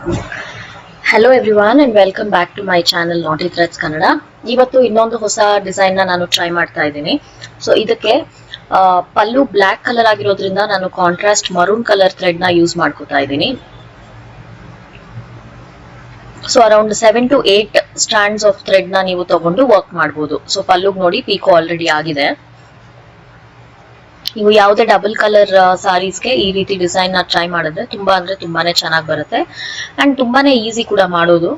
Hello everyone and welcome back to my channel Naughty Threads Kannada. ಇವತ್ತು ಇನ್ನೊಂದು ಹೊಸ design ನಾನು ಟ್ರೈ ಮಾಡ್ತಾ ಇದ್ದೀನಿ. ಸೊ ಇದಕ್ಕೆ ಪಲ್ಲು ಬ್ಲಾಕ್ ಕಲರ್ ಆಗಿರೋದ್ರಿಂದ ನಾನು ಕಾಂಟ್ರಾಸ್ಟ್ ಮರೂನ್ ಕಲರ್ ಥ್ರೆಡ್ ನ ಯೂಸ್ ಮಾಡ್ಕೊತಾ ಇದ್ದೀನಿ. So around 7 to 8 strands of thread ನ ನೀವು ತಗೊಂಡು ವರ್ಕ್ ಮಾಡಬಹುದು. ಸೊ ಪಲ್ಲುಗೆ ನೋಡಿ ಪೀಕೋ ಆಲ್ರೆಡಿ ಆಗಿದೆ. ನೀವು ಯಾವುದೇ ಡಬಲ್ ಕಲರ್ ಸಾರೀಸ್ಗೆ ಈ ರೀತಿ ಡಿಸೈನ್ ನ ಟ್ರೈ ಮಾಡಿದ್ರೆ ತುಂಬಾನೇ ಚೆನ್ನಾಗಿ ಬರುತ್ತೆ ಅಂಡ್ ತುಂಬಾನೇ ಈಸಿ ಕೂಡ ಮಾಡೋದು.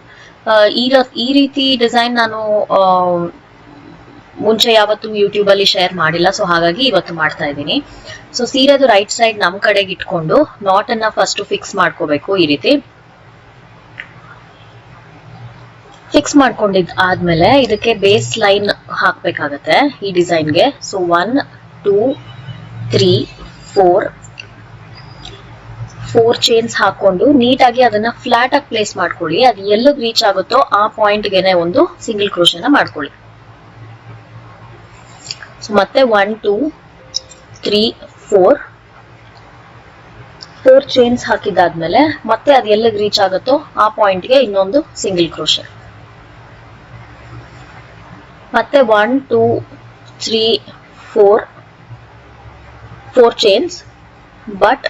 ಈ ರೀತಿ ಡಿಸೈನ್ ನಾನು ಮುಂಚೆ ಯಾವತ್ತೂ ಯೂಟ್ಯೂಬ್ ಅಲ್ಲಿ ಶೇರ್ ಮಾಡಿಲ್ಲ, ಸೊ ಹಾಗಾಗಿ ಇವತ್ತು ಮಾಡ್ತಾ ಇದ್ದೀನಿ. ಸೊ ಸೀರೆದು ರೈಟ್ ಸೈಡ್ ನಮ್ ಕಡೆಗೆ ಇಟ್ಕೊಂಡು ನಾಟ್ ಅನ್ನ ಫಸ್ಟ್ ಫಿಕ್ಸ್ ಮಾಡ್ಕೋಬೇಕು. ಈ ರೀತಿ ಫಿಕ್ಸ್ ಮಾಡ್ಕೊಂಡಿದ್ ಆದ್ಮೇಲೆ ಇದಕ್ಕೆ ಬೇಸ್ ಲೈನ್ ಹಾಕ್ಬೇಕಾಗತ್ತೆ ಈ ಡಿಸೈನ್ಗೆ. ಸೊ 1 2 3 4 ಚೈನ್ಸ್ ಹಾಕೊಂಡು ನೀಟಾಗಿ ಅದನ್ನ ಫ್ಲಾಟ್ ಆಗಿ ಪ್ಲೇಸ್ ಮಾಡ್ಕೊಳ್ಳಿ. ಅದು ಎಲ್ಲಿಗೆ ರೀಚ್ ಆಗುತ್ತೋ ಆ ಪಾಯಿಂಟ್ ಗೆನೆ ಒಂದು ಸಿಂಗಲ್ ಕ್ರೋಶನ ಮಾಡ್ಕೊಳ್ಳಿ. ಸೊ ಮತ್ತೆ 1 2 3 4 ಚೈನ್ಸ್ ಹಾಕಿದಾದ್ಮೇಲೆ ಮತ್ತೆ ಅದು ಎಲ್ಲಿಗೆ ರೀಚ್ ಆಗುತ್ತೋ ಆ ಪಾಯಿಂಟ್ಗೆ ಇನ್ನೊಂದು ಸಿಂಗಲ್ ಕ್ರೋಶ. ಮತ್ತೆ 1 2 3 4 ಚೈನ್ಸ್. ಬಟ್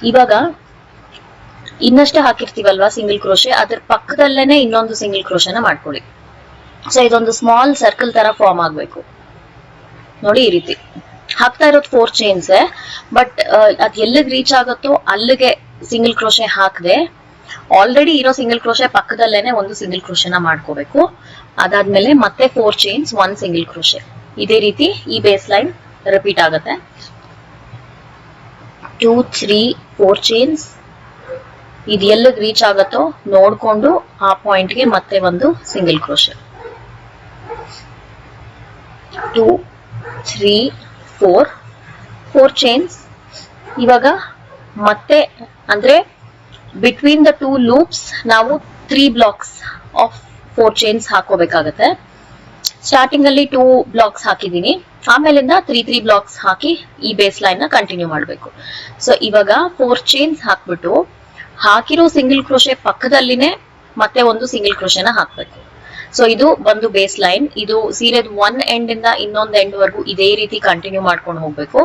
ಇವಾಗ ಇನ್ನಷ್ಟೇ ಹಾಕಿರ್ತೀವಲ್ವಾ ಸಿಂಗಲ್ ಕ್ರೋಶೆ, ಅದ್ರ ಪಕ್ಕದಲ್ಲೇನೆ ಇನ್ನೊಂದು ಸಿಂಗಲ್ ಕ್ರೋಶನ ಮಾಡ್ಕೊಳ್ಳಿ. ಸೊ ಇದೊಂದು ಸ್ಮಾಲ್ ಸರ್ಕಲ್ ತರ ಫಾರ್ಮ್ ಆಗ್ಬೇಕು ನೋಡಿ. ಈ ರೀತಿ ಹಾಕ್ತಾ ಇರೋದು 4 ಚೈನ್ಸ್, ಬಟ್ ಅದ್ ಎಲ್ಲಿಗೆ ರೀಚ್ ಆಗುತ್ತೋ ಅಲ್ಲಿಗೆ ಸಿಂಗಲ್ ಕ್ರೋಶೆ ಹಾಕದೆ ಆಲ್ರೆಡಿ ಇರೋ ಸಿಂಗಲ್ ಕ್ರೋಶೆ ಪಕ್ಕದಲ್ಲೇನೆ ಒಂದು ಸಿಂಗಲ್ ಕ್ರೋಶನ ಮಾಡ್ಕೋಬೇಕು. ಅದಾದ್ಮೇಲೆ ಮತ್ತೆ 4 ಚೈನ್ಸ್ 1 ಸಿಂಗಲ್ ಕ್ರೋಶೆ. ಇದೇ ರೀತಿ ಈ ಬೇಸ್ ಲೈನ್ ರಿಪೀಟ್ ಆಗುತ್ತೆ. 2 3 4 ಚೈನ್ಸ್. ಇದು ಎಲ್ಲಿಗೆ ರೀಚ್ ಆಗುತ್ತೋ ನೋಡ್ಕೊಂಡು ಆ ಪಾಯಿಂಟ್ಗೆ ಮತ್ತೆ ಒಂದು ಸಿಂಗಲ್ ಕ್ರೋಶೆ. 2 3 4 ಚೈನ್ಸ್. ಇವಾಗ ಮತ್ತೆ ಅಂದ್ರೆ ಬಿಟ್ವೀನ್ ದ 2 ಲೂಪ್ಸ್ ನಾವು 3 ಬ್ಲಾಕ್ಸ್ ಆಫ್ 4 ಚೈನ್ಸ್ ಹಾಕೋಬೇಕಾಗತ್ತೆ. ಸ್ಟಾರ್ಟಿಂಗ್ ಅಲ್ಲಿ 2 ಬ್ಲಾಕ್ಸ್ ಹಾಕಿದೀನಿ, ಆಮೇಲಿಂದ 3 ಬ್ಲಾಕ್ಸ್ ಹಾಕಿ ಈ ಬೇಸ್ ಲೈನ್ ನ ಕಂಟಿನ್ಯೂ ಮಾಡಬೇಕು. ಸೊ ಇವಾಗ 4 ಚೈನ್ಸ್ ಹಾಕ್ಬಿಟ್ಟು ಹಾಕಿರೋ ಸಿಂಗಲ್ ಕ್ರೋಶೆ ಪಕ್ಕದಲ್ಲಿನೇ ಮತ್ತೆ ಒಂದು ಸಿಂಗಲ್ ಕ್ರೋಶೆನ ಹಾಕ್ಬೇಕು. ಸೊ ಇದು ಒಂದು ಬೇಸ್ ಲೈನ್. ಇದು ಸೀರೆದು 1 ಎಂಡ್ ಇಂದ ಇನ್ನೊಂದು ಎಂಡ್ ವರೆಗೂ ಇದೇ ರೀತಿ ಕಂಟಿನ್ಯೂ ಮಾಡ್ಕೊಂಡು ಹೋಗ್ಬೇಕು.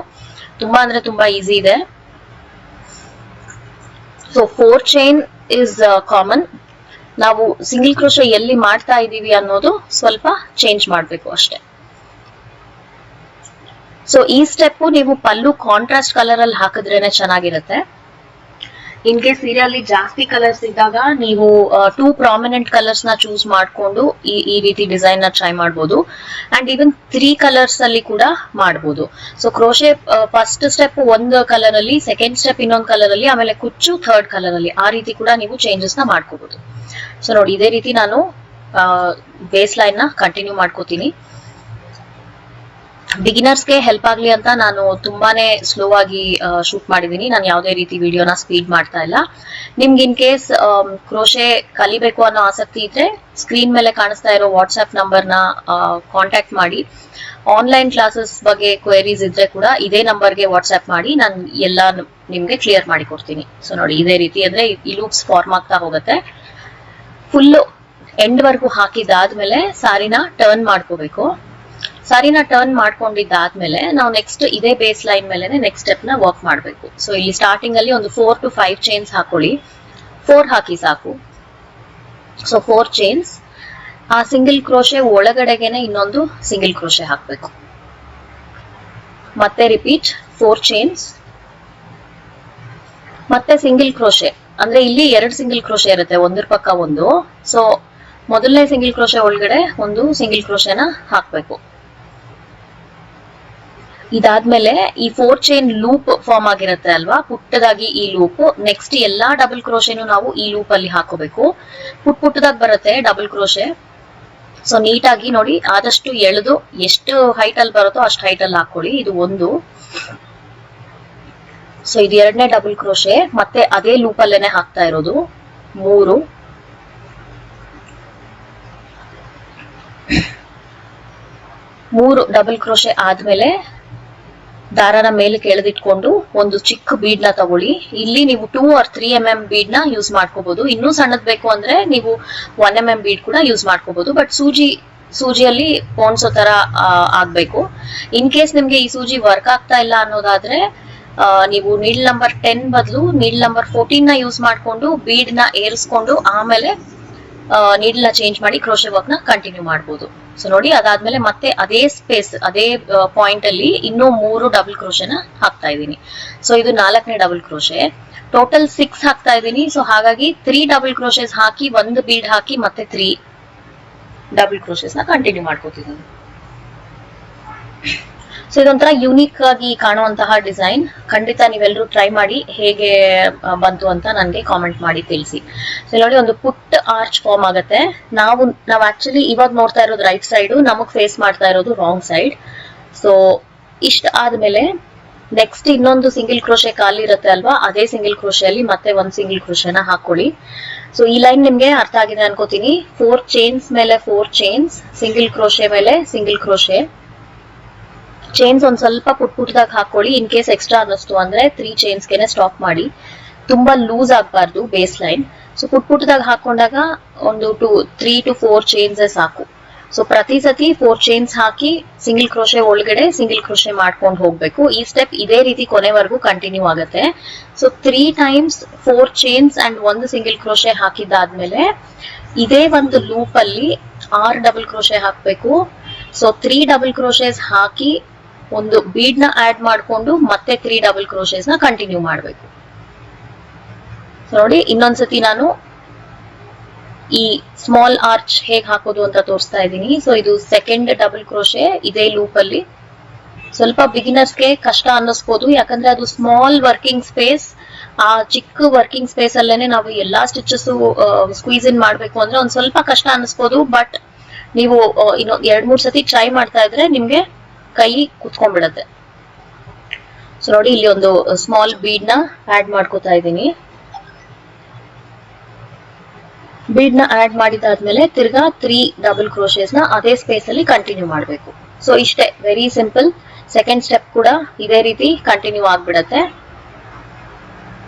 ತುಂಬಾ ಈಸಿ ಇದೆ. So 4 chain is common. ನಾವು ಸಿಂಗಲ್ ಕ್ರೋಶೆ ಎಲ್ಲಿ ಮಾಡ್ತಾ ಇದೀವಿ ಅನ್ನೋದು ಸ್ವಲ್ಪ ಚೇಂಜ್ ಮಾಡ್ಬೇಕು ಅಷ್ಟೇ. ಸೊ ಈ ಸ್ಟೆಪ್ ನೀವು ಪಲ್ಲು ಕಾಂಟ್ರಾಸ್ಟ್ ಕಲರ್ ಅಲ್ಲಿ ಹಾಕಿದ್ರೇನೆ ಚೆನ್ನಾಗಿರುತ್ತೆ. ಇನ್ ಕೇಸ್ ಸೀರೆಯಲ್ಲಿ ಜಾಸ್ತಿ ಕಲರ್ಸ್ ಇದ್ದಾಗ ನೀವು 2 ಪ್ರಾಮಿನೆಂಟ್ ಕಲರ್ಸ್ ನ ಚೂಸ್ ಮಾಡ್ಕೊಂಡು ಈ ರೀತಿ ಡಿಸೈನ್ ನ ಟ್ರೈ ಮಾಡಬಹುದು. ಅಂಡ್ ಈವನ್ 3 ಕಲರ್ಸ್ ಅಲ್ಲಿ ಕೂಡ ಮಾಡಬಹುದು. ಸೊ ಕ್ರೋಶೆ ಫಸ್ಟ್ ಸ್ಟೆಪ್ ಒಂದು ಕಲರ್ ಅಲ್ಲಿ, ಸೆಕೆಂಡ್ ಸ್ಟೆಪ್ ಇನ್ನೊಂದು ಕಲರ್ ಅಲ್ಲಿ, ಆಮೇಲೆ ಕುಚ್ಚು ಥರ್ಡ್ ಕಲರ್ ಅಲ್ಲಿ, ಆ ರೀತಿ ಕೂಡ ನೀವು ಚೇಂಜಸ್ ನ ಮಾಡ್ಕೋಬಹುದು. ಸೊ ನೋಡಿ, ಇದೇ ರೀತಿ ನಾನು ಬೇಸ್ ಲೈನ್ ನ ಕಂಟಿನ್ಯೂ ಮಾಡ್ಕೋತೀನಿ. ಬಿಗಿನರ್ಸ್ಗೆ ಹೆಲ್ಪ್ ಆಗ್ಲಿ ಅಂತ ನಾನು ತುಂಬಾನೇ ಸ್ಲೋ ಆಗಿ ಶೂಟ್ ಮಾಡಿದೀನಿ. ನಾನು ಯಾವುದೇ ರೀತಿ ವಿಡಿಯೋನ ಸ್ಪೀಡ್ ಮಾಡ್ತಾ ಇಲ್ಲ. ನಿಮ್ಗೆ ಇನ್ ಕೇಸ್ ಕ್ರೋಶೆ ಕಲಿಬೇಕು ಅನ್ನೋ ಆಸಕ್ತಿ ಇದ್ರೆ ಸ್ಕ್ರೀನ್ ಮೇಲೆ ಕಾಣಿಸ್ತಾ ಇರೋ ವಾಟ್ಸ್ಆಪ್ ನಂಬರ್ ನ ಕಾಂಟ್ಯಾಕ್ಟ್ ಮಾಡಿ. ಆನ್ಲೈನ್ ಕ್ಲಾಸಸ್ ಬಗ್ಗೆ ಕ್ವೆರೀಸ್ ಇದ್ರೆ ಕೂಡ ಇದೇ ನಂಬರ್ಗೆ ವಾಟ್ಸ್ಆಪ್ ಮಾಡಿ, ನಾನು ಎಲ್ಲ ನಿಮ್ಗೆ ಕ್ಲಿಯರ್ ಮಾಡಿ ಕೊಡ್ತೀನಿ. ಸೊ ನೋಡಿ, ಇದೇ ರೀತಿ ಅಂದ್ರೆ ಈ ಲೂಪ್ಸ್ ಫಾರ್ಮ್ ಆಗ್ತಾ ಹೋಗುತ್ತೆ. ಫುಲ್ ಎಂಡ್ ವರ್ಗು ಹಾಕಿದಾದ್ಮೇಲೆ ಸಾರಿನ ಟರ್ನ್ ಮಾಡ್ಕೋಬೇಕು. ಸಾರಿನ ಟರ್ನ್ ಮಾಡ್ಕೊಂಡಿದ್ದಾದ್ಮೇಲೆ ನಾವು ನೆಕ್ಸ್ಟ್ ಇದೇ ಬೇಸ್ ಲೈನ್ ಮೇಲೆ ನೆಕ್ಸ್ಟ್ ಸ್ಟೆಪ್ ನ ವರ್ಕ್ ಮಾಡಬೇಕು. ಸೊ ಇಲ್ಲಿ ಸ್ಟಾರ್ಟಿಂಗ್ ಅಲ್ಲಿ ಒಂದು 4 to 5 ಚೈನ್ಸ್ ಹಾಕೊಳ್ಳಿ. 4 ಹಾಕಿ ಸಾಕು. So 4 chains. ಆ ಸಿಂಗಲ್ ಕ್ರೋಶೆ ಒಳಗಡೆಗೆನೆ ಇನ್ನೊಂದು ಸಿಂಗಲ್ ಕ್ರೋಶೆ ಹಾಕ್ಬೇಕು. ಮತ್ತೆ ರಿಪೀಟ್ 4 ಚೈನ್ಸ್, ಮತ್ತೆ ಸಿಂಗಲ್ ಕ್ರೋಶೆ. ಅಂದ್ರೆ ಇಲ್ಲಿ 2 ಸಿಂಗಲ್ ಕ್ರೋಶೆ ಇರುತ್ತೆ, ಒಂದ್ರ ಪಕ್ಕ ಒಂದು. ಸೊ ಮೊದಲನೇ ಸಿಂಗಲ್ ಕ್ರೋಶೆ ಒಳಗಡೆ ಒಂದು ಸಿಂಗಲ್ ಕ್ರೋಶೆನ ಹಾಕ್ಬೇಕು. ಇದಾದ್ಮೇಲೆ ಈ 4 ಚೈನ್ ಲೂಪ್ ಫಾರ್ಮ್ ಆಗಿರುತ್ತೆ ಅಲ್ವಾ, ಪುಟ್ಟದಾಗಿ ಈ ಲೂಪ್. ನೆಕ್ಸ್ಟ್ ಎಲ್ಲಾ ಡಬಲ್ ಕ್ರೋಶೆನು ನಾವು ಈ ಲೂಪ್ ಅಲ್ಲಿ ಹಾಕೋಬೇಕು. ಪುಟ್ಟದಾಗಿ ಬರುತ್ತೆ ಡಬಲ್ ಕ್ರೋಶೆ. ಸೊ ನೀಟಾಗಿ ನೋಡಿ, ಆದಷ್ಟು ಎಳೆದು ಎಷ್ಟು ಹೈಟ್ ಅಲ್ಲಿ ಬರುತ್ತೋ ಅಷ್ಟು ಹೈಟ್ ಅಲ್ಲಿ ಹಾಕೊಳ್ಳಿ. ಇದು ಒಂದು. ಸೊ ಇದು 2ನೇ ಡಬಲ್ ಕ್ರೋಶೆ, ಮತ್ತೆ ಅದೇ ಲೂಪ್ ಅಲ್ಲೇನೆ ಹಾಕ್ತಾ ಇರೋದು. 3 ಡಬಲ್ ಕ್ರೋಶೆ ಆದ್ಮೇಲೆ ದಾರನ ಮೇಲೆ ಕೆಳೆದಿಟ್ಕೊಂಡು ಒಂದು ಚಿಕ್ಕ ಬೀಡ್ ನ ತಗೊಳ್ಳಿ. ಇಲ್ಲಿ ನೀವು 2 or 3 mm ಬೀಡ್ ನ ಯೂಸ್ ಮಾಡ್ಕೋಬಹುದು. ಇನ್ನೂ ಸಣ್ಣದ್ ಬೇಕು ಅಂದ್ರೆ ನೀವು 1 mm ಬೀಡ್ ಕೂಡ ಯೂಸ್ ಮಾಡ್ಕೋಬಹುದು. ಬಟ್ ಸೂಜಿಯಲ್ಲಿ ಪೋಣಿಸೋ ತರ ಆಗ್ಬೇಕು. ಇನ್ ಕೇಸ್ ನಿಮ್ಗೆ ಈ ಸೂಜಿ ವರ್ಕ್ ಆಗ್ತಾ ಇಲ್ಲ ಅನ್ನೋದಾದ್ರೆ ನೀವು ನೀಡಲ್ ನಂಬರ್ 10 ಬದಲು ನೀಡಲ್ ನಂಬರ್ 14 ನ ಯೂಸ್ ಮಾಡ್ಕೊಂಡು ಬೀಡ್ ನ ಏರಿಸ್ಕೊಂಡು ಆಮೇಲೆ ನೀಡಲ್ ನ ಚೇಂಜ್ ಮಾಡಿ ಕ್ರೋಶೆ ವರ್ಕ್ ನ ಕಂಟಿನ್ಯೂ ಮಾಡಬಹುದು. ಸೊ ನೋಡಿ, ಅದಾದ್ಮೇಲೆ ಮತ್ತೆ ಅದೇ ಸ್ಪೇಸ್ ಅದೇ ಪಾಯಿಂಟ್ ಅಲ್ಲಿ ಇನ್ನೂ 3 ಡಬಲ್ ಕ್ರೋಶೆನ ಹಾಕ್ತಾ ಇದ್ದೀನಿ. ಸೊ ಇದು 4ನೇ ಡಬಲ್ ಕ್ರೋಶೆ. ಟೋಟಲ್ 6 ಹಾಕ್ತಾ ಇದ್ದೀನಿ. ಸೊ ಹಾಗಾಗಿ 3 ಡಬಲ್ ಕ್ರೋಶೆಸ್ ಹಾಕಿ ಒಂದು ಬೀಡ್ ಹಾಕಿ ಮತ್ತೆ 3 ಡಬಲ್ ಕ್ರೋಶೆಸ್ ನ ಕಂಟಿನ್ಯೂ ಮಾಡ್ಕೋತಿದ್ದೀನಿ. ಸೊ ಇದೊಂಥರ ಯೂನಿಕ್ ಆಗಿ ಕಾಣುವಂತಹ ಡಿಸೈನ್. ಖಂಡಿತ ನೀವೆಲ್ಲರೂ ಟ್ರೈ ಮಾಡಿ ಹೇಗೆ ಬಂತು ಅಂತ ನನಗೆ ಕಾಮೆಂಟ್ ಮಾಡಿ ತಿಳಿಸಿ. ಸೊ ನೋಡಿ, ಒಂದು ಪುಟ್ಟ ಆರ್ಚ್ ಫಾರ್ಮ್ ಆಗುತ್ತೆ. ನಾವು ಆಕ್ಚುಲಿ ಇವಾಗ ನೋಡ್ತಾ ಇರೋದು ರೈಟ್ ಸೈಡ್, ನಮಗ್ ಫೇಸ್ ಮಾಡ್ತಾ ಇರೋದು ರಾಂಗ್ ಸೈಡ್. ಸೊ ಇಷ್ಟ ಆದ್ಮೇಲೆ ನೆಕ್ಸ್ಟ್ ಇನ್ನೊಂದು ಸಿಂಗಲ್ ಕ್ರೋಶೆ ಖಾಲಿ ಇರುತ್ತೆ ಅಲ್ವಾ, ಅದೇ ಸಿಂಗಲ್ ಕ್ರೋಶೆಯಲ್ಲಿ ಮತ್ತೆ ಒಂದು ಸಿಂಗಲ್ ಕ್ರೋಶೆನ ಹಾಕೊಳ್ಳಿ. ಸೊ ಈ ಲೈನ್ ನಿಮ್ಗೆ ಅರ್ಥ ಆಗಿದೆ ಅನ್ಕೋತೀನಿ. 4 ಚೈನ್ಸ್ ಮೇಲೆ 4 ಚೈನ್ಸ್, ಸಿಂಗಲ್ ಕ್ರೋಶೆ ಮೇಲೆ ಸಿಂಗಲ್ ಕ್ರೋಶೆ. ಚೈನ್ಸ್ ಒಂದ್ ಸ್ವಲ್ಪ ಪುಟ್ಟದಾಗ ಹಾಕೊಳ್ಳಿ. ಇನ್ ಕೇಸ್ ಎಕ್ಸ್ಟ್ರಾ ಅನ್ನಿಸ್ತು ಅಂದ್ರೆ 3 ಚೈನ್ಸ್ಗೆನೆ ಸ್ಟಾಪ್ ಮಾಡಿ. ತುಂಬಾ ಲೂಸ್ ಆಗ್ಬಾರ್ದು ಬೇಸ್ ಲೈನ್. ಸೊ ಪುಟ್ಟದಾಗ ಹಾಕೊಂಡಾಗ ಒಂದು 3 to 4 ಚೈನ್ಸ್ ಸಾಕು. ಸೊ ಪ್ರತಿ ಸತಿ 4 ಚೈನ್ಸ್ ಹಾಕಿ ಸಿಂಗಲ್ ಕ್ರೋಶೆ ಒಳಗಡೆ ಸಿಂಗಲ್ ಕ್ರೋಶೆ ಮಾಡ್ಕೊಂಡು ಹೋಗ್ಬೇಕು. ಈ ಸ್ಟೆಪ್ ಇದೇ ರೀತಿ ಕೊನೆವರೆಗೂ ಕಂಟಿನ್ಯೂ ಆಗುತ್ತೆ. ಸೊ 3 times 4 ಚೈನ್ಸ್ ಅಂಡ್ ಒಂದು ಸಿಂಗಲ್ ಕ್ರೋಶೆ ಹಾಕಿದ್ದಾದ್ಮೇಲೆ ಇದೇ ಒಂದು ಲೂಪ್ ಅಲ್ಲಿ 6 ಡಬಲ್ ಕ್ರೋಶೆ ಹಾಕ್ಬೇಕು. ಸೊ 3 ಡಬಲ್ ಕ್ರೋಶೆಸ್ ಹಾಕಿ ಒಂದು ಬೀಡ್ ನ ಆಡ್ ಮಾಡ್ಕೊಂಡು ಮತ್ತೆ 3 ಡಬಲ್ ಕ್ರೋಶೆಸ್ ನ ಕಂಟಿನ್ಯೂ ಮಾಡಬೇಕು. ನೋಡಿ, ಇನ್ನೊಂದ್ಸತಿ ನಾನು ಈ ಸ್ಮಾಲ್ ಆರ್ಚ್ ಹೇಗ್ ಹಾಕೋದು ಅಂತ ತೋರಿಸ್ತಾ ಇದ್ದೀನಿ. ಸೊ ಇದು ಸೆಕೆಂಡ್ ಡಬಲ್ ಕ್ರೋಶೆ ಇದೇ ಲೂಪ್ ಅಲ್ಲಿ. ಸ್ವಲ್ಪ ಬಿಗಿನರ್ಸ್ಗೆ ಕಷ್ಟ ಅನ್ನಿಸ್ಬೋದು, ಯಾಕಂದ್ರೆ ಅದು ಸ್ಮಾಲ್ ವರ್ಕಿಂಗ್ ಸ್ಪೇಸ್. ಆ ಚಿಕ್ಕ ವರ್ಕಿಂಗ್ ಸ್ಪೇಸ್ ಅಲ್ಲೇನೆ ನಾವು ಎಲ್ಲಾ ಸ್ಟಿಚಸ್ ಸ್ಕ್ವೀಸ್ ಇನ್ ಮಾಡ್ಬೇಕು ಅಂದ್ರೆ ಒಂದ್ ಸ್ವಲ್ಪ ಕಷ್ಟ ಅನ್ನಿಸ್ಬೋದು. ಬಟ್ ನೀವು ಇನ್ನು 2-3 ಸತಿ ಟ್ರೈ ಮಾಡ್ತಾ ಇದ್ರೆ ನಿಮ್ಗೆ ಕೈ ಕುತ್ಕೊಂಡ್ಬಿಡತ್ತೆ. ಸೊ ನೋಡಿ, ಇಲ್ಲಿ ಒಂದು ಸ್ಮಾಲ್ ಬೀಡ್ ನ ಆಡ್ ಮಾಡ್ಕೋತಾ ಇದ್ದೀನಿ. ಬೀಡ್ ನ ಆಡ್ ಮಾಡಿದಾದ್ಮೇಲೆ ತಿರ್ಗಾ 3 ಡಬಲ್ ಕ್ರೋಶೆಸ್ ನ ಅದೇ ಸ್ಪೇಸ್ ಅಲ್ಲಿ ಕಂಟಿನ್ಯೂ ಮಾಡಬೇಕು. ಸೊ ಇಷ್ಟೇ, ವೆರಿ ಸಿಂಪಲ್. ಸೆಕೆಂಡ್ ಸ್ಟೆಪ್ ಕೂಡ ಇದೇ ರೀತಿ ಕಂಟಿನ್ಯೂ ಆಗ್ಬಿಡತ್ತೆ.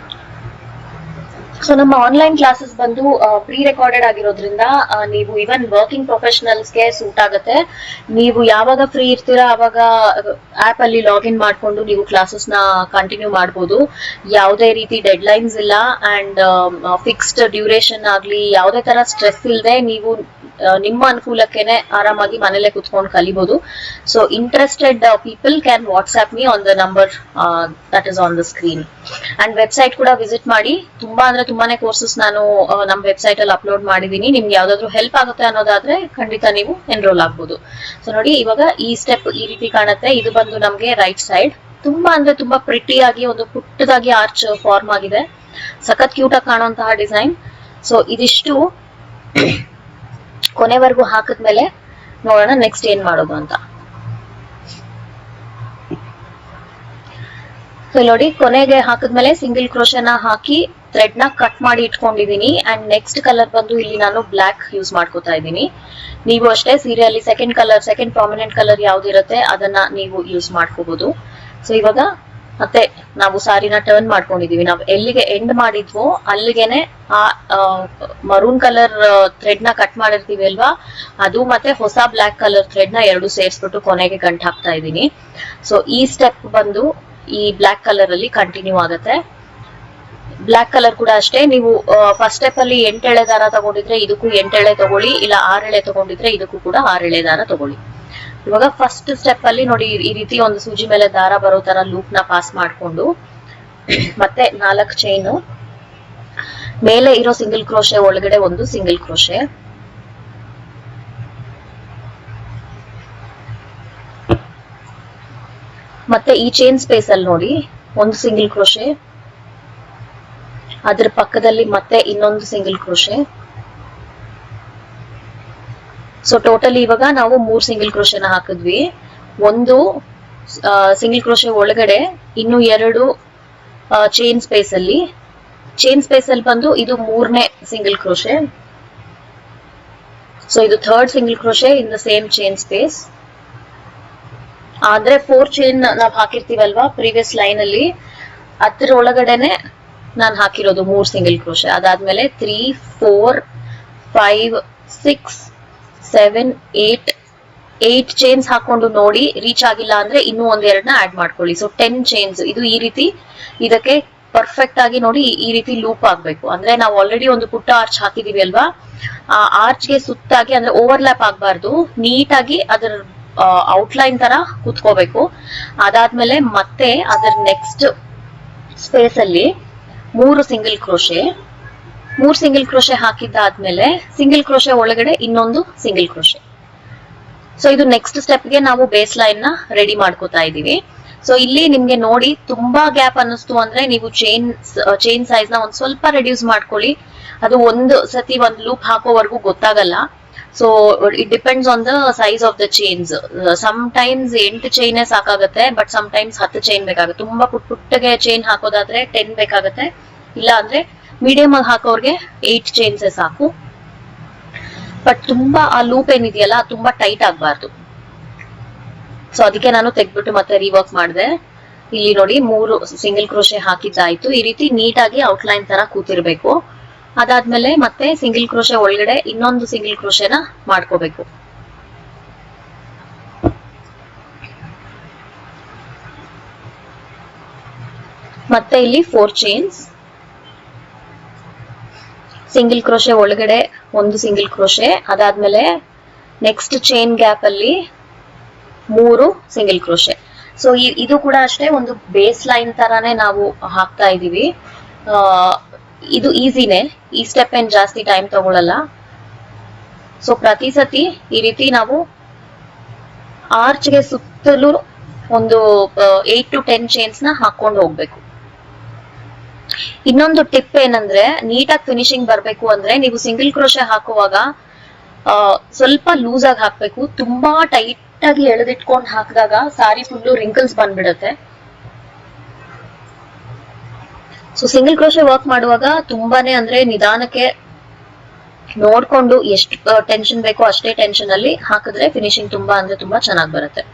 ಸೊ ನಮ್ಮ ಆನ್ಲೈನ್ ಕ್ಲಾಸಸ್ ಬಂದು ಪ್ರೀ ರೆಕಾರ್ಡೆಡ್ ಆಗಿರೋದ್ರಿಂದ ನೀವು ಇವನ್ ವರ್ಕಿಂಗ್ ಪ್ರೊಫೆಷನಲ್ಸ್ಗೆ ಸೂಟ್ ಆಗುತ್ತೆ. ನೀವು ಯಾವಾಗ ಫ್ರೀ ಇರ್ತೀರಾ ಅವಾಗ ಆಪ್ ಅಲ್ಲಿ ಲಾಗಿನ್ ಮಾಡ್ಕೊಂಡು ನೀವು ಕ್ಲಾಸಸ್ ನ ಕಂಟಿನ್ಯೂ ಮಾಡಬಹುದು. ಯಾವುದೇ ರೀತಿ ಡೆಡ್ ಲೈನ್ಸ್ ಇಲ್ಲ ಅಂಡ್ ಫಿಕ್ಸ್ಡ್ ಡ್ಯೂರೇಷನ್ ಆಗ್ಲಿ ಯಾವುದೇ ತರ ಸ್ಟ್ರೆಸ್ ಇಲ್ಲದೆ ನೀವು ನಿಮ್ಮ ಅನುಕೂಲಕ್ಕೆನೆ ಆರಾಮಾಗಿ ಮನೇಲೆ ಕುತ್ಕೊಂಡು ಕಲಿಬಹುದು. So interested people can WhatsApp me on the number that is on the screen. And website ಕೂಡ ವಿಸಿಟ್ ಮಾಡಿ. ತುಂಬಾನೇ ಕೋರ್ಸಸ್ ನಾನು ನಮ್ಮ ವೆಬ್ಸೈಟ್ ಅಲ್ಲಿ ಅಪ್ಲೋಡ್ ಮಾಡಿದೀನಿ. ನಿಮ್ಗೆ ಯಾವ್ದಾದ್ರು ಹೆಲ್ಪ್ ಆಗುತ್ತೆ ಅನ್ನೋದಾದ್ರೆ ಖಂಡಿತ ನೀವು ಎನ್ರೋಲ್ ಆಗ್ಬೋದು. ಸೊ ನೋಡಿ, ಇವಾಗ ಈ ಸ್ಟೆಪ್ ಈ ರೀತಿ ಕಾಣುತ್ತೆ. ಇದು ಬಂದು ನಮ್ಗೆ ರೈಟ್ ಸೈಡ್. ತುಂಬಾ ಪ್ರಿಟಿ ಆಗಿ ಒಂದು ಪುಟ್ಟದಾಗಿ ಆರ್ಚ್ ಫಾರ್ಮ್ ಆಗಿದೆ. ಸಖತ್ ಕ್ಯೂಟ್ ಆಗಿ ಕಾಣುವಂತಹ ಡಿಸೈನ್. ಸೊ ಇದಿಷ್ಟು ಕೊನೆವರೆಗೂ ಹಾಕಿದ್ಮೇಲೆ ನೋಡೋಣ ನೆಕ್ಸ್ಟ್ ಏನ್ ಮಾಡೋದು ಅಂತ. ಸೊ ನೋಡಿ, ಕೊನೆಗೆ ಹಾಕಿದ್ಮೇಲೆ ಸಿಂಗಲ್ ಕ್ರೋಶೆನ ಹಾಕಿ ಥ್ರೆಡ್ ನ ಕಟ್ ಮಾಡಿ ಇಟ್ಕೊಂಡಿದೀನಿ. ಅಂಡ್ ನೆಕ್ಸ್ಟ್ ಕಲರ್ ಬಂದು ಇಲ್ಲಿ ನಾನು ಬ್ಲಾಕ್ ಯೂಸ್ ಮಾಡ್ಕೋತಾ ಇದ್ದೀನಿ. ನೀವು ಅಷ್ಟೇ ಸೀರೆಯಲ್ಲಿ ಸೆಕೆಂಡ್ ಪ್ರಾಮಿನೆಂಟ್ ಕಲರ್ ಯಾವ್ದಿರುತ್ತೆ ಅದನ್ನ ನೀವು ಯೂಸ್ ಮಾಡ್ಕೋಬಹುದು. ಸೊ ಇವಾಗ ಮತ್ತೆ ನಾವು ಸಾರಿನ ಟರ್ನ್ ಮಾಡ್ಕೊಂಡಿದೀವಿ. ನಾವು ಎಲ್ಲಿಗೆ ಎಂಡ್ ಮಾಡಿದ್ವೋ ಅಲ್ಲಿಗೆನೆ ಆ ಮರೂನ್ ಕಲರ್ ಥ್ರೆಡ್ ನ ಕಟ್ ಮಾಡಿರ್ತೀವಿ ಅಲ್ವಾ, ಅದು ಮತ್ತೆ ಹೊಸ ಬ್ಲಾಕ್ ಕಲರ್ ಥ್ರೆಡ್ ನ ಎರಡು ಸೇರಿಸ್ಬಿಟ್ಟು ಕೊನೆಗೆ ಗಂಟು ಹಾಕ್ತಾ ಇದ್ದೀನಿ. ಸೊ ಈ ಸ್ಟೆಪ್ ಬಂದು ಈ ಬ್ಲಾಕ್ ಕಲರ್ ಅಲ್ಲಿ ಕಂಟಿನ್ಯೂ ಆಗುತ್ತೆ. ಬ್ಲಾಕ್ ಕಲರ್ ಕೂಡ ಅಷ್ಟೇ, ನೀವು ಫಸ್ಟ್ ಸ್ಟೆಪ್ ಅಲ್ಲಿ 8 ಎಳೆ ದಾರ ತಗೊಂಡಿದ್ರೆ ಇದಕ್ಕೂ 8 ಎಳೆ ತಗೊಳ್ಳಿ, ಇಲ್ಲ 6 ಎಳೆ ತಗೊಂಡಿದ್ರೆ ಇದಕ್ಕೂ ಕೂಡ 6 ಎಳೆ ದಾರ ತಗೊಳ್ಳಿ. ಇವಾಗ ಫಸ್ಟ್ ಸ್ಟೆಪ್ ಅಲ್ಲಿ ನೋಡಿ, ಈ ರೀತಿ ಒಂದು ಸೂಜಿ ಮೇಲೆ ದಾರ ಬರೋ ತರ ಲೂಪ್ ನ ಪಾಸ್ ಮಾಡ್ಕೊಂಡು ಮತ್ತೆ 4 ಚೈನು, ಮೇಲೆ ಇರೋ ಸಿಂಗಲ್ ಕ್ರೋಶೆ ಒಳಗಡೆ ಒಂದು ಸಿಂಗಲ್ ಕ್ರೋಶೆ, ಮತ್ತೆ ಈ ಚೈನ್ ಸ್ಪೇಸ್ ಅಲ್ಲಿ ನೋಡಿ ಒಂದು ಸಿಂಗಲ್ ಕ್ರೋಶೆ, ಅದ್ರ ಪಕ್ಕದಲ್ಲಿ ಮತ್ತೆ ಇನ್ನೊಂದು ಸಿಂಗಲ್ ಕ್ರೋಶೆ. ಸೊ ಟೋಟಲಿ ಇವಾಗ ನಾವು 3 ಸಿಂಗಲ್ ಕ್ರೋಶೆನ ಹಾಕಿದ್ವಿ. ಒಂದು ಸಿಂಗಲ್ ಕ್ರೋಶೆ ಒಳಗಡೆ ಇನ್ನು 2 ಚೈನ್ ಸ್ಪೇಸ್ ಅಲ್ಲಿ ಬಂದು ಇದು 3ನೇ ಸಿಂಗಲ್ ಕ್ರೋಶೆ. ಸೊ ಇದು 3rd single crochet in the same chain space. ಆದ್ರೆ 4 ಚೈನ್ ನಾವ್ ಹಾಕಿರ್ತೀವಲ್ವಾ ಪ್ರೀವಿಯಸ್ ಲೈನ್ ಅಲ್ಲಿ, ಅದ್ರ ಒಳಗಡೆನೆ ನಾನು ಹಾಕಿರೋದು 3 ಸಿಂಗಲ್ ಕ್ರೋಶೆ. ಅದಾದ್ಮೇಲೆ 3, 4, 5, 6, 7, 8 ಚೈನ್ಸ್ ಹಾಕೊಂಡು ನೋಡಿ ರೀಚ್ ಆಗಿಲ್ಲ ಅಂದ್ರೆ ಇನ್ನೂ ಒಂದೆರಡನ್ನ ಆಡ್ ಮಾಡ್ಕೊಳ್ಳಿ. So 10 chains. ಇದು ಈ ರೀತಿ ಇದಕ್ಕೆ ಪರ್ಫೆಕ್ಟ್ ಆಗಿ ನೋಡಿ ಈ ರೀತಿ ಲೂಪ್ ಆಗ್ಬೇಕು. ಅಂದ್ರೆ ನಾವು ಆಲ್ರೆಡಿ ಒಂದು ಪುಟ್ಟ ಆರ್ಚ್ ಹಾಕಿದೀವಿ ಅಲ್ವಾ, ಆ ಆರ್ಚ್ ಗೆ ಸುತ್ತಾಗಿ ಅಂದ್ರೆ ಓವರ್ಲ್ಯಾಪ್ ಆಗ್ಬಾರ್ದು, ನೀಟಾಗಿ ಅದರ ಔಟ್ಲೈನ್ ತರ ಕುತ್ಕೋಬೇಕು. ಅದಾದ್ಮೇಲೆ ಮತ್ತೆ ಅದರ ನೆಕ್ಸ್ಟ್ ಸ್ಪೇಸ್ ಅಲ್ಲಿ 3 ಸಿಂಗಲ್ ಕ್ರೋಶೆ ಹಾಕಿದ್ದಾದ್ಮೇಲೆ ಸಿಂಗಲ್ ಕ್ರೋಶೆ ಒಳಗಡೆ ಇನ್ನೊಂದು ಸಿಂಗಲ್ ಕ್ರೋಶೆ. ಸೊ ಇದು ನೆಕ್ಸ್ಟ್ ಸ್ಟೆಪ್ ಗೆ ನಾವು ಬೇಸ್ ಲೈನ್ ನ ರೆಡಿ ಮಾಡ್ಕೋತಾ ಇದೀವಿ. ಸೊ ಇಲ್ಲಿ ನಿಮ್ಗೆ ನೋಡಿ ತುಂಬಾ ಗ್ಯಾಪ್ ಅನ್ನಿಸ್ತು ಅಂದ್ರೆ ನೀವು ಚೈನ್ ಸೈಜ್ ನ ಒಂದ್ ಸ್ವಲ್ಪ ರೆಡ್ಯೂಸ್ ಮಾಡ್ಕೊಳ್ಳಿ. ಅದು ಒಂದು ಸತಿ ಒಂದ್ ಲೂಪ್ ಹಾಕೋವರೆಗೂ ಗೊತ್ತಾಗಲ್ಲ. So it depends on the size of the chains. Sometimes 8 chain ಸಾಕಾಗುತ್ತೆ, ಬಟ್ ಸಮ್ ಟೈಮ್ಸ್ 10 ಚೈನ್ ಬೇಕಾಗುತ್ತೆ. ತುಂಬಾ ಪುಟ್ಟಗೆ ಚೈನ್ ಹಾಕೋದಾದ್ರೆ 10 ಬೇಕಾಗುತ್ತೆ, ಇಲ್ಲ ಅಂದ್ರೆ ಮೀಡಿಯಂ ಆಗಿ ಹಾಕೋರ್ಗೆ 8 ಚೈನ್ಸ್ ಸಾಕು. ಬಟ್ ತುಂಬಾ ಆ ಲೂಪ್ ಏನಿದೆಯಲ್ಲ ತುಂಬಾ ಟೈಟ್ ಆಗ್ಬಾರ್ದು. ಸೊ ಅದಕ್ಕೆ ನಾನು ತೆಗ್ದ್ಬಿಟ್ಟು ಮತ್ತೆ ರೀವರ್ಕ್ ಮಾಡಿದೆ. ಇಲ್ಲಿ ನೋಡಿ 3 ಸಿಂಗಲ್ ಕ್ರೋಶೆ ಹಾಕಿದ್ದಾಯ್ತು. ಈ ರೀತಿ ನೀಟಾಗಿ ಔಟ್ಲೈನ್ ತರ ಕೂತಿರ್ಬೇಕು. ಅದಾದ್ಮೇಲೆ ಮತ್ತೆ ಸಿಂಗಲ್ ಕ್ರೋಶೆ ಒಳಗಡೆ ಇನ್ನೊಂದು ಸಿಂಗಲ್ ಕ್ರೋಶೆನ ಮಾಡ್ಕೋಬೇಕು. ಮತ್ತೆ ಇಲ್ಲಿ 4 ಚೈನ್ಸ್, ಸಿಂಗಲ್ ಕ್ರೋಶೆ ಒಳಗಡೆ ಒಂದು ಸಿಂಗಲ್ ಕ್ರೋಶೆ, ಅದಾದ್ಮೇಲೆ ನೆಕ್ಸ್ಟ್ ಚೈನ್ ಗ್ಯಾಪ್ ಅಲ್ಲಿ 3 ಸಿಂಗಲ್ ಕ್ರೋಶೆ. ಸೊ ಇದು ಕೂಡ ಅಷ್ಟೇ ಒಂದು ಬೇಸ್ ಲೈನ್ ತರಾನೇ ನಾವು ಹಾಕ್ತಾ ಇದೀವಿ. ಇದು ಈಸಿನೇ, ಈ ಸ್ಟೆಪ್ ಏನ್ ಜಾಸ್ತಿ ಟೈಮ್ ತಗೊಳ್ಳಲ್ಲ. ಸೊ ಪ್ರತಿ ಸತಿ ಈ ರೀತಿ ನಾವು ಆರ್ಚ್ ಗೆ ಸುತ್ತಲೂ ಒಂದು 8 to 10 ಚೈನ್ಸ್ ನ ಹಾಕೊಂಡು ಹೋಗ್ಬೇಕು. ಇನ್ನೊಂದು ಟಿಪ್ ಏನಂದ್ರೆ, ನೀಟಾಗಿ ಫಿನಿಶಿಂಗ್ ಬರ್ಬೇಕು ಅಂದ್ರೆ ನೀವು ಸಿಂಗಲ್ ಕ್ರೋಶೆ ಹಾಕುವಾಗ ಸ್ವಲ್ಪ ಲೂಸ್ ಆಗಿ ಹಾಕ್ಬೇಕು. ತುಂಬಾ ಟೈಟ್ ಆಗಿ ಎಳೆದಿಟ್ಕೊಂಡು ಹಾಕಿದಾಗ ಸಾರಿ ಫುಲ್ಲು ರಿಂಕಲ್ಸ್ ಬಂದ್ಬಿಡುತ್ತೆ. ಸೊ ಸಿಂಗಲ್ ಕ್ರೋಶೆ ವರ್ಕ್ ಮಾಡುವಾಗ ತುಂಬಾನೇ ಅಂದ್ರೆ ನಿಧಾನಕ್ಕೆ ನೋಡ್ಕೊಂಡು ಎಷ್ಟು ಟೆನ್ಷನ್ ಬೇಕೋ ಅಷ್ಟೇ ಟೆನ್ಷನ್ ಅಲ್ಲಿ ಹಾಕಿದ್ರೆ ಫಿನಿಶಿಂಗ್ ತುಂಬಾ ಅಂದ್ರೆ ತುಂಬಾ ಚೆನ್ನಾಗಿ ಬರುತ್ತೆ.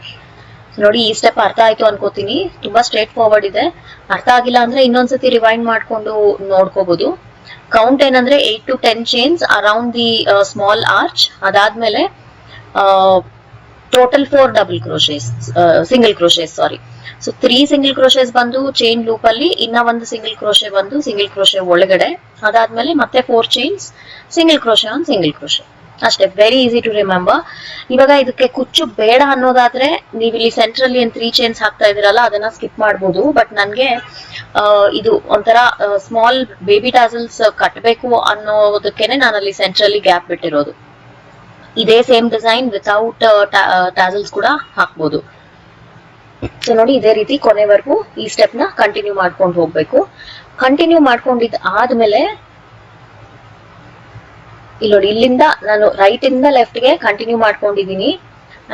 ನೋಡಿ ಈ ಸ್ಟೆಪ್ ಅರ್ಥ ಆಯ್ತು ಅನ್ಕೋತೀನಿ. ತುಂಬಾ ಸ್ಟ್ರೇಟ್ ಫಾರ್ವರ್ಡ್ ಇದೆ. ಅರ್ಥ ಆಗಿಲ್ಲ ಅಂದ್ರೆ ಇನ್ನೊಂದ್ಸತಿ ರಿವೈಂಡ್ ಮಾಡ್ಕೊಂಡು ನೋಡ್ಕೋಬಹುದು. ಕೌಂಟ್ ಏನಂದ್ರೆ 8 to 10 chains around the small arch. ಅದಾದ್ಮೇಲೆ total 4 double crochets, single crochets ಸಾರಿ. ಸೊ 3 ಸಿಂಗಲ್ ಕ್ರೋಶೆಸ್ ಬಂದು ಚೈನ್ ಲೂಪ್ ಅಲ್ಲಿ, ಇನ್ನ ಒಂದು ಸಿಂಗಲ್ ಕ್ರೋಶೆ ಬಂದು ಸಿಂಗಲ್ ಕ್ರೋಶೆ ಒಳಗಡೆ. ಅದಾದ್ಮೇಲೆ ಮತ್ತೆ 4 chains, single crochet on single crochet. ಅಷ್ಟೇ, ವೆರಿ ಈಸಿ ಟು ರಿಮೆಂಬರ್. ಇವಾಗ ಇದಕ್ಕೆ ಕುಚ್ಚು ಬೇಡ ಅನ್ನೋದಾದ್ರೆ ನೀವು ಇಲ್ಲಿ ಸೆಂಟ್ರಲ್ಲಿ ಏನ್ 3 ಚೈನ್ಸ್ ಹಾಕ್ತಾ ಇದೀರಲ್ಲ ಅದನ್ನ ಸ್ಕಿಪ್ ಮಾಡ್ಬೋದು. ಬಟ್ ನನ್ಗೆ ಇದು ಒಂಥರ ಸ್ಮಾಲ್ ಬೇಬಿ ಟಾಸಲ್ಸ್ ಕಟ್ಟಬೇಕು ಅನ್ನೋದಕ್ಕೇನೆ ನಾನು ಅಲ್ಲಿ ಸೆಂಟ್ರಲ್ಲಿ ಗ್ಯಾಪ್ ಬಿಟ್ಟಿರೋದು. ಇದೇ ಸೇಮ್ ಡಿಸೈನ್ ವಿತೌಟ್ ಟಾಸಲ್ಸ್ ಕೂಡ ಹಾಕ್ಬೋದು. ಸೊ ನೋಡಿ ಇದೇ ರೀತಿ ಕೊನೆವರೆಗೂ ಈ ಸ್ಟೆಪ್ ನ ಕಂಟಿನ್ಯೂ ಮಾಡ್ಕೊಂಡು ಹೋಗ್ಬೇಕು. ಕಂಟಿನ್ಯೂ ಮಾಡ್ಕೊಂಡಿದ್ ಆದ್ಮೇಲೆ ಇಲ್ಲಿ ನೋಡಿ, ಇಲ್ಲಿಂದ ನಾನು ರೈಟ್ ಇಂದ ಲೆಫ್ಟ್ ಗೆ ಕಂಟಿನ್ಯೂ ಮಾಡ್ಕೊಂಡಿದೀನಿ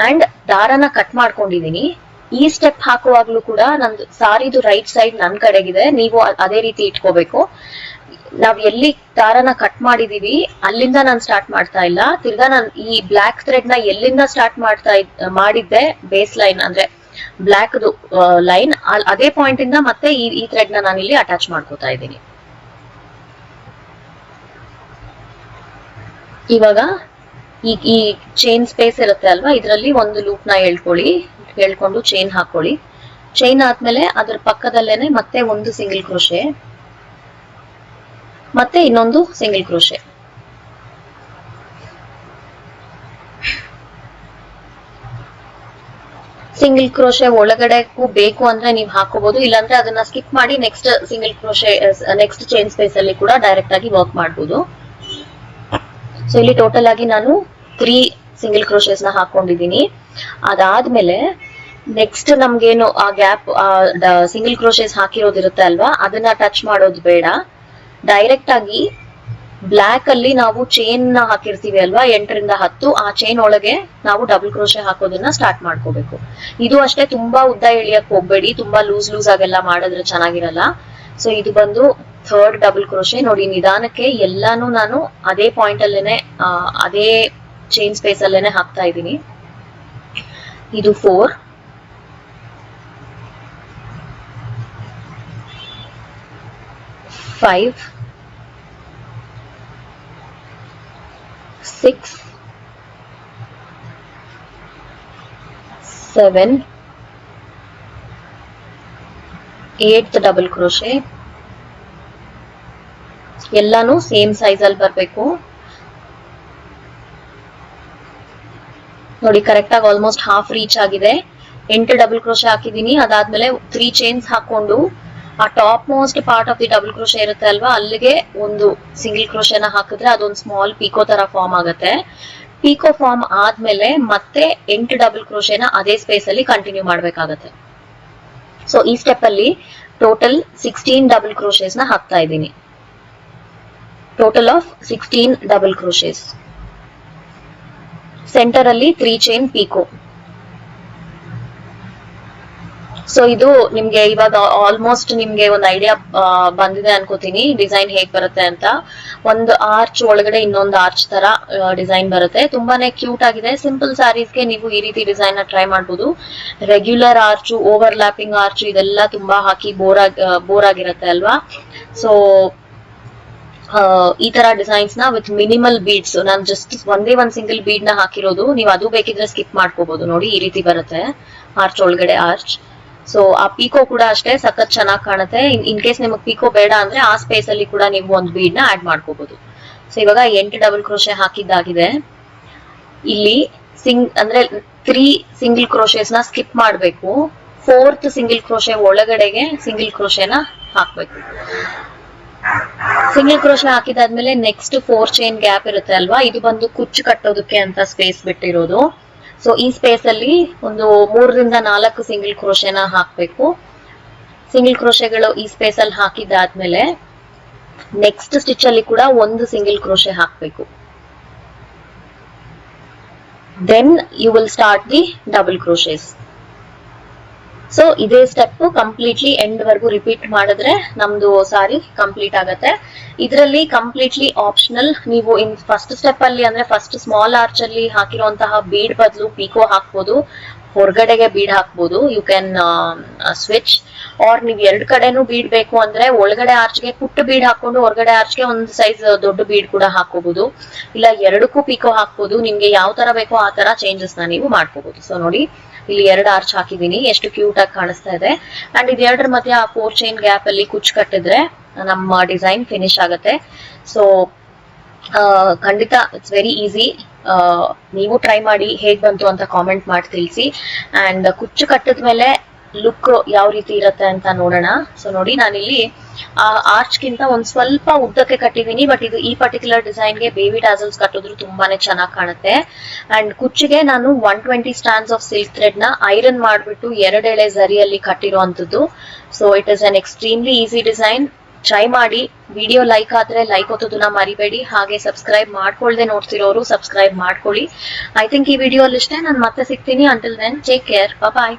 ಅಂಡ್ ದಾರನ ಕಟ್ ಮಾಡ್ಕೊಂಡಿದೀನಿ. ಈ ಸ್ಟೆಪ್ ಹಾಕುವಾಗ್ಲೂ ಕೂಡ ನಂದು ಸಾರಿದು ರೈಟ್ ಸೈಡ್ ನನ್ ಕಡೆಗಿದೆ, ನೀವು ಅದೇ ರೀತಿ ಇಟ್ಕೋಬೇಕು. ನಾವ್ ಎಲ್ಲಿ ದಾರನ ಕಟ್ ಮಾಡಿದೀವಿ ಅಲ್ಲಿಂದ ನಾನು ಸ್ಟಾರ್ಟ್ ಮಾಡ್ತಾ ಇಲ್ಲ. ತಿರ್ಗಾ ನಾನು ಈ ಬ್ಲಾಕ್ ಥ್ರೆಡ್ ನ ಎಲ್ಲಿಂದ ಸ್ಟಾರ್ಟ್ ಮಾಡಿದ್ದೆ ಬೇಸ್ ಲೈನ್ ಅಂದ್ರೆ ಬ್ಲಾಕ್ ಲೈನ್, ಅದೇ ಪಾಯಿಂಟ್ ಇಂದ ಮತ್ತೆ ಈ ಥ್ರೆಡ್ ನ ನಾನು ಇಲ್ಲಿ ಅಟ್ಯಾಚ್ ಮಾಡ್ಕೋತಾ ಇದ್ದೀನಿ. ಇವಾಗ ಈ ಚೈನ್ ಸ್ಪೇಸ್ ಇರುತ್ತೆ ಅಲ್ವಾ, ಇದರಲ್ಲಿ ಒಂದು ಲೂಪ್ ನ ಹೇಳ್ಕೊಂಡು ಚೈನ್ ಹಾಕೊಳ್ಳಿ. ಚೈನ್ ಆದ್ಮೇಲೆ ಅದ್ರ ಪಕ್ಕದಲ್ಲೇನೆ ಮತ್ತೆ ಒಂದು ಸಿಂಗಲ್ ಕ್ರೋಶೆ, ಮತ್ತೆ ಇನ್ನೊಂದು ಸಿಂಗಲ್ ಕ್ರೋಶೆ. ಸಿಂಗಲ್ ಕ್ರೋಶೆ ಒಳಗಡೆಗೂ ಬೇಕು ಅಂದ್ರೆ ನೀವು ಹಾಕೋಬಹುದು, ಇಲ್ಲಾಂದ್ರೆ ಅದನ್ನ ಸ್ಕಿಪ್ ಮಾಡಿ next single crochet next chain space ಅಲ್ಲಿ ಕೂಡ ಡೈರೆಕ್ಟ್ ಆಗಿ ವರ್ಕ್ ಮಾಡಬಹುದು. ಸೊ ಇಲ್ಲಿ ಟೋಟಲ್ ಆಗಿ ನಾನು 3 ಸಿಂಗಲ್ ಕ್ರೋಶೆಸ್ ನ ಹಾಕೊಂಡಿದ್ದೀನಿ. ಅದಾದ್ಮೇಲೆ ನೆಕ್ಸ್ಟ್ ನಮ್ಗೇನು ಆ ಗ್ಯಾಪ್ ಸಿಂಗಲ್ ಕ್ರೋಶೆಸ್ ಹಾಕಿರೋದಿರುತ್ತೆ ಅಲ್ವಾ, ಅದನ್ನ ಟಚ್ ಮಾಡೋದು ಬೇಡ. ಡೈರೆಕ್ಟ್ ಆಗಿ ಬ್ಲಾಕ್ ಅಲ್ಲಿ ನಾವು ಚೈನ್ ನ ಹಾಕಿರ್ತೀವಿ ಅಲ್ವಾ 8 ರಿಂದ 10, ಆ ಚೈನ್ ಒಳಗೆ ನಾವು ಡಬಲ್ ಕ್ರೋಶೆ ಹಾಕೋದನ್ನ ಸ್ಟಾರ್ಟ್ ಮಾಡ್ಕೋಬೇಕು. ಇದು ಅಷ್ಟೇ, ತುಂಬಾ ಉದ್ದ ಎಳಿಯಕ್ ಹೋಗ್ಬೇಡಿ, ತುಂಬಾ ಲೂಸ್ ಆಗೆಲ್ಲ ಮಾಡಿದ್ರೆ ಚೆನ್ನಾಗಿರಲ್ಲ. ಸೊ ಇದು ಬಂದು 3rd ಡಬಲ್ ಕ್ರೋಶೆ. ನೋಡಿ ನಿಧಾನಕ್ಕೆ ಎಲ್ಲಾನು ನಾನು ಅದೇ ಪಾಯಿಂಟ್ ಅಲ್ಲೇನೆ ಅದೇ ಚೈನ್ ಸ್ಪೇಸ್ ಅಲ್ಲೇನೆ ಹಾಕ್ತಾ ಇದ್ದೀನಿ. ಇದು 4, 5 6 7 8th ಡಬಲ್ ಕ್ರೋಶೆ. ಎಲ್ಲಾನು ಸೇಮ್ ಸೈಜ್ ಅಲ್ಲಿ ಬರಬೇಕು ನೋಡಿ. ಕರೆಕ್ಟ್ ಆಗಿ ಆಲ್ಮೋಸ್ಟ್ ಹಾಫ್ ರೀಚ್ ಆಗಿದೆ. 8 ಡಬಲ್ ಕ್ರೋಶೆ ಹಾಕಿದೀನಿ. ಅದಾದ್ಮೇಲೆ 3 ಚೈನ್ಸ್ ಹಾಕೊಂಡು ಆ top most part of the double crochet ಇರುತ್ತೆ ಅಲ್ವಾ, ಅಲ್ಲಿಗೆ ಒಂದು ಸಿಂಗಲ್ ಕ್ರೋಶೆನ ಹಾಕಿದ್ರೆ ಅದೊಂದು ಸ್ಮಾಲ್ ಪೀಕೋ ತರ ಫಾರ್ಮ್ ಆಗುತ್ತೆ. ಪೀಕೋ ಫಾರ್ಮ್ ಆದ್ಮೇಲೆ ಮತ್ತೆ 8 ಡಬಲ್ ಕ್ರೋಶೆನ ಅದೇ ಸ್ಪೇಸ್ ಅಲ್ಲಿ ಕಂಟಿನ್ಯೂ ಮಾಡ್ಬೇಕಾಗತ್ತೆ. ಸೊ ಈ ಸ್ಟೆಪ್ ಅಲ್ಲಿ ಟೋಟಲ್ 16 ಡಬಲ್ ಕ್ರೋಶೆಸ್ ನ ಹಾಕ್ತಾ ಇದ್ದೀನಿ. Total of 16 double crochets. Center ಅಲ್ಲಿ 3 ಚೈನ್ ಪೀಕೋ. ಸೊ ಇದು ನಿಮ್ಗೆ ಇವಾಗ ಆಲ್ಮೋಸ್ಟ್ ನಿಮ್ಗೆ ಒಂದು ಐಡಿಯಾ ಬಂದಿದೆ ಅನ್ಕೋತೀನಿ ಡಿಸೈನ್ ಹೇಗ್ ಬರುತ್ತೆ ಅಂತ. ಒಂದು ಆರ್ಚ್ ಒಳಗಡೆ ಇನ್ನೊಂದು ಆರ್ಚ್ ತರ ಡಿಸೈನ್ ಬರುತ್ತೆ. ತುಂಬಾನೇ ಕ್ಯೂಟ್ ಆಗಿದೆ. ಸಿಂಪಲ್ ಸ್ಯಾರೀಸ್ಗೆ ನೀವು ಈ ರೀತಿ ಡಿಸೈನ್ ನ ಟ್ರೈ ಮಾಡಬಹುದು. ರೆಗ್ಯುಲರ್ ಆರ್ಚ್, ಓವರ್ಲ್ಯಾಪಿಂಗ್ ಆರ್ಚ್ ಇದೆಲ್ಲ ತುಂಬಾ ಹಾಕಿ ಬೋರ್ ಆಗಿರುತ್ತೆ ಅಲ್ವಾ. ಸೊ ಈ ತರ ಡಿಸೈನ್ಸ್ ನ ವಿತ್ ಮಿನಿಮಲ್ ಬೀಡ್ಸ್, ನಾನು ಜಸ್ಟ್ ಒಂದೇ ಒಂದ್ ಸಿಂಗಲ್ ಬೀಡ್ ನ ಹಾಕಿರೋದು. ನೀವು ಅದು ಬೇಕಿದ್ರೆ ಸ್ಕಿಪ್ ಮಾಡ್ಕೋಬಹುದು. ನೋಡಿ ಈ ರೀತಿ ಬರುತ್ತೆ ಆರ್ಚ್ ಒಳಗಡೆ ಆರ್ಚ್. ಸೊ ಆ ಪೀಕೋ ಕೂಡ ಅಷ್ಟೇ ಸಖತ್ ಚೆನ್ನಾಗಿ ಕಾಣುತ್ತೆ. ಇನ್ ಕೇಸ್ ನಿಮಗೆ ಪೀಕೋ ಬೇಡ ಅಂದ್ರೆ ಆ ಸ್ಪೇಸ್ ಅಲ್ಲಿ ಕೂಡ ನೀವು ಒಂದು ಬೀಡ್ ನ ಆಡ್ ಮಾಡ್ಕೋಬಹುದು. ಸೊ ಇವಾಗ 8 ಡಬಲ್ ಕ್ರೋಶೆ ಹಾಕಿದ್ದಾಗಿದೆ. ಇಲ್ಲಿ ಅಂದ್ರೆ 3 ಸಿಂಗಲ್ ಕ್ರೋಶೆಸ್ ನ ಸ್ಕಿಪ್ ಮಾಡಬೇಕು. 4th ಸಿಂಗಲ್ ಕ್ರೋಶೆ ಒಳಗಡೆಗೆ ಸಿಂಗಲ್ ಕ್ರೋಶೆನ ಹಾಕ್ಬೇಕು. ಸಿಂಗಲ್ ಕ್ರೋಶೆ ಹಾಕಿದಾದ್ಮೇಲೆ ನೆಕ್ಸ್ಟ್ 4 ಚೈನ್ ಗ್ಯಾಪ್ ಇರುತ್ತೆ ಅಲ್ವಾ, ಇದು ಬಂದು ಕುಚ್ಚು ಕಟ್ಟೋದಕ್ಕೆ ಅಂತ ಸ್ಪೇಸ್ ಬಿಟ್ಟಿರೋದು. ಸೊ ಈ ಸ್ಪೇಸ್ ಅಲ್ಲಿ ಒಂದು 3 ರಿಂದ 4 ಸಿಂಗಲ್ ಕ್ರೋಶೆನ ಹಾಕ್ಬೇಕು. ಸಿಂಗಲ್ ಕ್ರೋಶೆಗಳು ಈ ಸ್ಪೇಸ್ ಅಲ್ಲಿ ಹಾಕಿದಾದ್ಮೇಲೆ ನೆಕ್ಸ್ಟ್ ಸ್ಟಿಚ್ ಅಲ್ಲಿ ಕೂಡ ಒಂದು ಸಿಂಗಲ್ ಕ್ರೋಶೆ ಹಾಕ್ಬೇಕು. Then you will start the double crochets. So ಇದೇ ಸ್ಟೆಪ್ ಕಂಪ್ಲೀಟ್ಲಿ ಎಂಡ್ ವರ್ಗು ರಿಪೀಟ್ ಮಾಡಿದ್ರೆ ನಮ್ದು ಸಾರಿ ಕಂಪ್ಲೀಟ್ ಆಗತ್ತೆ. ಇದರಲ್ಲಿ ಕಂಪ್ಲೀಟ್ಲಿ ಆಪ್ಷನಲ್. ನೀವು ಫಸ್ಟ್ ಸ್ಟೆಪ್ ಅಲ್ಲಿ ಅಂದ್ರೆ ಫಸ್ಟ್ ಸ್ಮಾಲ್ ಆರ್ಚ್ ಅಲ್ಲಿ ಹಾಕಿರುವಂತಹ ಬೀಡ್ ಬದಲು ಪೀಕೋ ಹಾಕ್ಬೋದು, ಹೊರಗಡೆಗೆ ಬೀಡ್ ಹಾಕ್ಬೋದು. You can switch. ಆರ್ ನೀವು 2 ಕಡೆನೂ ಬೀಡ್ ಬೇಕು ಅಂದ್ರೆ ಒಳಗಡೆ ಆರ್ಚ್ಗೆ ಪುಟ್ಟ ಬೀಡ್ ಹಾಕೊಂಡು ಹೊರಗಡೆ ಆರ್ಚ್ಗೆ ಒಂದು ಸೈಜ್ ದೊಡ್ಡ ಬೀಡ್ ಕೂಡ ಹಾಕೋಬಹುದು. ಇಲ್ಲ ಎರಡಕ್ಕೂ ಪೀಕೋ ಹಾಕ್ಬೋದು. ನಿಮ್ಗೆ ಯಾವ ತರ ಬೇಕೋ ಆ ತರ ಚೇಂಜಸ್ ನ ನೀವು ಮಾಡ್ಕೋಬಹುದು. ಸೊ ನೋಡಿ ಇಲ್ಲಿ 2 ಆರ್ಚ್ ಹಾಕಿದೀನಿ, ಎಷ್ಟು ಕ್ಯೂಟ್ ಆಗಿ ಕಾಣಿಸ್ತಾ ಇದೆ. ಅಂಡ್ ಇದೆರಡರ ಮಧ್ಯೆ ಆ 4 ಚೈನ್ ಗ್ಯಾಪ್ ಅಲ್ಲಿ ಕುಚ್ ಕಟ್ಟಿದ್ರೆ ನಮ್ಮ ಡಿಸೈನ್ ಫಿನಿಶ್ ಆಗುತ್ತೆ. ಸೊ ಖಂಡಿತ ಇಟ್ಸ್ ವೆರಿ ಈಸಿ. ನೀವು ಟ್ರೈ ಮಾಡಿ ಹೇಗ್ ಬಂತು ಅಂತ ಕಾಮೆಂಟ್ ಮಾಡಿ ತಿಳಿಸಿ. ಅಂಡ್ ಕುಚ್ಚು ಕಟ್ಟಿದ್ಮೇಲೆ ಲುಕ್ ಯಾವ ರೀತಿ ಇರುತ್ತೆ ಅಂತ ನೋಡೋಣ. ಸೊ ನೋಡಿ ನಾನಿಲ್ಲಿ ಆ ಆರ್ಚ್ ಗಿಂತ ಒಂದ್ ಸ್ವಲ್ಪ ಉದ್ದಕ್ಕೆ ಕಟ್ಟಿದೀನಿ. ಬಟ್ ಇದು ಈ ಪರ್ಟಿಕ್ಯುಲರ್ ಡಿಸೈನ್ಗೆ ಬೇಬಿ ಟಾಸಲ್ಸ್ ಕಟ್ಟಿದ್ರು ತುಂಬಾನೇ ಚೆನ್ನಾಗಿ ಕಾಣುತ್ತೆ. ಅಂಡ್ ಕುಚ್ಚಿಗೆ ನಾನು 120 ಸ್ಟ್ಯಾಂಡ್ಸ್ ಆಫ್ ಸಿಲ್ಕ್ ಥ್ರೆಡ್ ನ ಐರನ್ ಮಾಡ್ಬಿಟ್ಟು 2 ಎಳೆ ಝರಿಯಲ್ಲಿ ಕಟ್ಟಿರುವಂತದ್ದು. So it is an extremely easy design. Try ಮಾಡಿ. ವಿಡಿಯೋ ಲೈಕ್ ಆದ್ರೆ ಲೈಕ್ ಒತ್ತೋದನ್ನ ಮರಿಬೇಡಿ. ಹಾಗೆ ಸಬ್ಸ್ಕ್ರೈಬ್ ಮಾಡ್ಕೊಳ್ದೆ ನೋಡ್ತಿರೋರು ಸಬ್ಸ್ಕ್ರೈಬ್ ಮಾಡ್ಕೊಳ್ಳಿ. ಐ ಥಿಂಕ್ ಈ ವಿಡಿಯೋ ಅಲ್ಲಿ ಇಷ್ಟೇ. ನಾನು ಮತ್ತೆ ಸಿಗ್ತೀನಿ. Until then take care. ಬಾಯ್.